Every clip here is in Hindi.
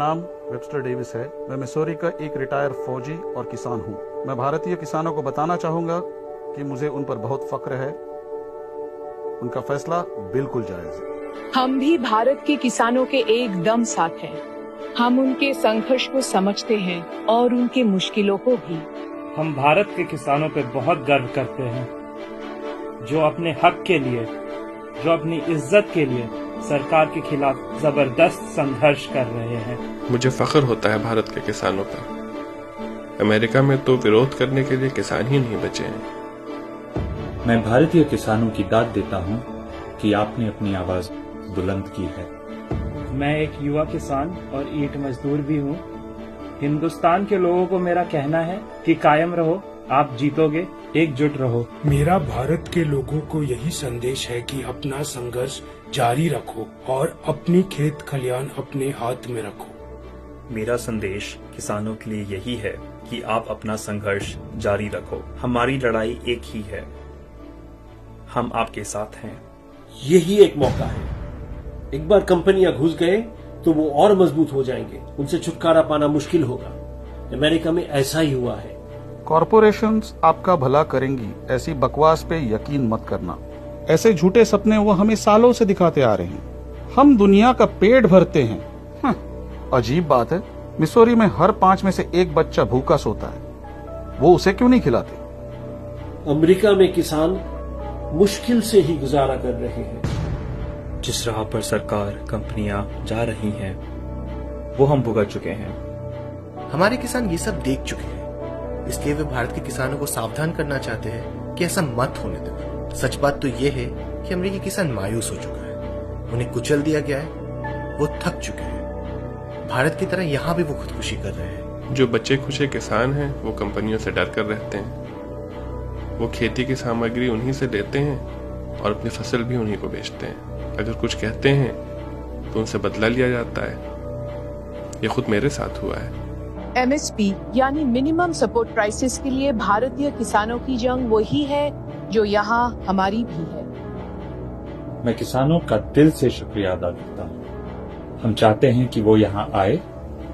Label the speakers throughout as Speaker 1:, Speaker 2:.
Speaker 1: नाम वेबस्टर डेविस है। मैं मिसौरी का एक रिटायर फौजी और किसान हूँ। मैं भारतीय किसानों को बताना चाहूँगा कि मुझे उन पर बहुत फक्र है। उनका फैसला बिल्कुल जायज है।
Speaker 2: हम भी भारत के किसानों के एकदम साथ हैं। हम उनके संघर्ष को समझते हैं और उनके मुश्किलों को भी।
Speaker 3: हम भारत के किसानों पर बहुत गर्व करते हैं, जो अपने हक के लिए, जो अपनी इज्जत के लिए सरकार के खिलाफ जबरदस्त संघर्ष कर रहे हैं।
Speaker 4: मुझे फख्र होता है भारत के किसानों पर। अमेरिका में तो विरोध करने के लिए किसान ही नहीं बचे हैं।
Speaker 5: मैं भारतीय किसानों की दाद देता हूं कि आपने अपनी आवाज बुलंद की है।
Speaker 3: मैं एक युवा किसान और ईंट मजदूर भी हूं। हिंदुस्तान के लोगों को मेरा कहना है कि कायम रहो, आप जीतोगे, एकजुट रहो।
Speaker 6: मेरा भारत के लोगों को यही संदेश है कि अपना संघर्ष जारी रखो और अपनी खेत खलियान अपने हाथ में रखो।
Speaker 7: मेरा संदेश किसानों के लिए यही है कि आप अपना संघर्ष जारी रखो। हमारी लड़ाई एक ही है, हम आपके साथ हैं।
Speaker 8: यही एक मौका है। एक बार कंपनियां घुस गए तो वो और मजबूत हो जाएंगे, उनसे छुटकारा पाना मुश्किल होगा। अमेरिका में ऐसा ही हुआ है।
Speaker 1: कॉरपोरेशंस आपका भला करेंगी, ऐसी बकवास पे यकीन मत करना। ऐसे झूठे सपने वो हमें सालों से दिखाते आ रहे हैं। हम दुनिया का पेट भरते हैं। अजीब बात है, मिसौरी में हर 5 में से 1 बच्चा भूखा सोता है। वो उसे क्यों नहीं खिलाते?
Speaker 8: अमेरिका में किसान मुश्किल से ही गुजारा कर रहे हैं।
Speaker 7: जिस राह पर सरकार, कंपनियां जा रही हैं, वो हम भुगत चुके हैं।
Speaker 9: हमारे किसान ये सब देख चुके हैं, इसलिए वे भारत के किसानों को सावधान करना चाहते हैं कि ऐसा मत होने देना। सच बात तो ये है कि अमेरिकी किसान मायूस हो चुका है, उन्हें कुचल दिया गया है, वो थक चुके हैं। भारत की तरह यहाँ भी वो खुदकुशी कर रहे हैं।
Speaker 4: जो बच्चे खुशे किसान हैं वो कंपनियों से डर कर रहते हैं। वो खेती की सामग्री उन्हीं से लेते हैं और अपनी फसल भी उन्हीं को बेचते हैं। अगर कुछ कहते हैं तो उनसे बदला लिया जाता है। ये खुद मेरे साथ हुआ है।
Speaker 2: MSP यानी मिनिमम सपोर्ट प्राइसेस के लिए भारतीय किसानों की जंग वही है जो यहाँ हमारी भी है।
Speaker 5: मैं किसानों का दिल से शुक्रिया अदा करता हूँ। हम चाहते हैं कि वो यहाँ आए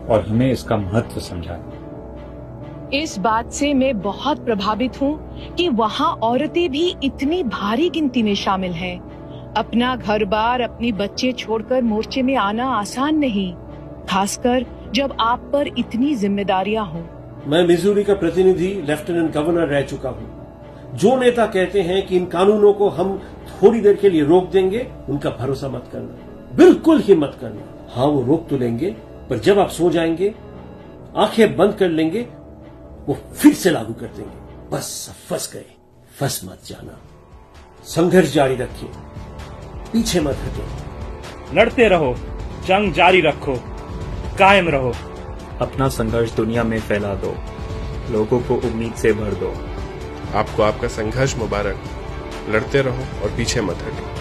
Speaker 5: और हमें इसका महत्व समझाएं।
Speaker 2: इस बात से मैं बहुत प्रभावित हूँ कि वहाँ औरतें भी इतनी भारी गिनती में शामिल हैं। अपना घर बार, अपने बच्चे छोड़कर मोर्चे में आना आसान नहीं, खासकर जब आप पर इतनी जिम्मेदारियां हों।
Speaker 8: मैं मिजूरी का प्रतिनिधि लेफ्टिनेंट गवर्नर रह चुका हूँ। जो नेता कहते हैं कि इन कानूनों को हम थोड़ी देर के लिए रोक देंगे, उनका भरोसा मत करना, बिल्कुल ही मत करना। हाँ, वो रोक तो लेंगे, पर जब आप सो जाएंगे, आंखें बंद कर लेंगे, वो फिर से लागू कर देंगे। बस फंस गए, फंस मत जाना। संघर्ष जारी रखिए, पीछे मत हटो।
Speaker 3: लड़ते रहो, जंग जारी रखो, कायम रहो।
Speaker 7: अपना संघर्ष दुनिया में फैला दो, लोगों को उम्मीद से भर दो।
Speaker 4: आपको आपका संघर्ष मुबारक। लड़ते रहो और पीछे मत हटो।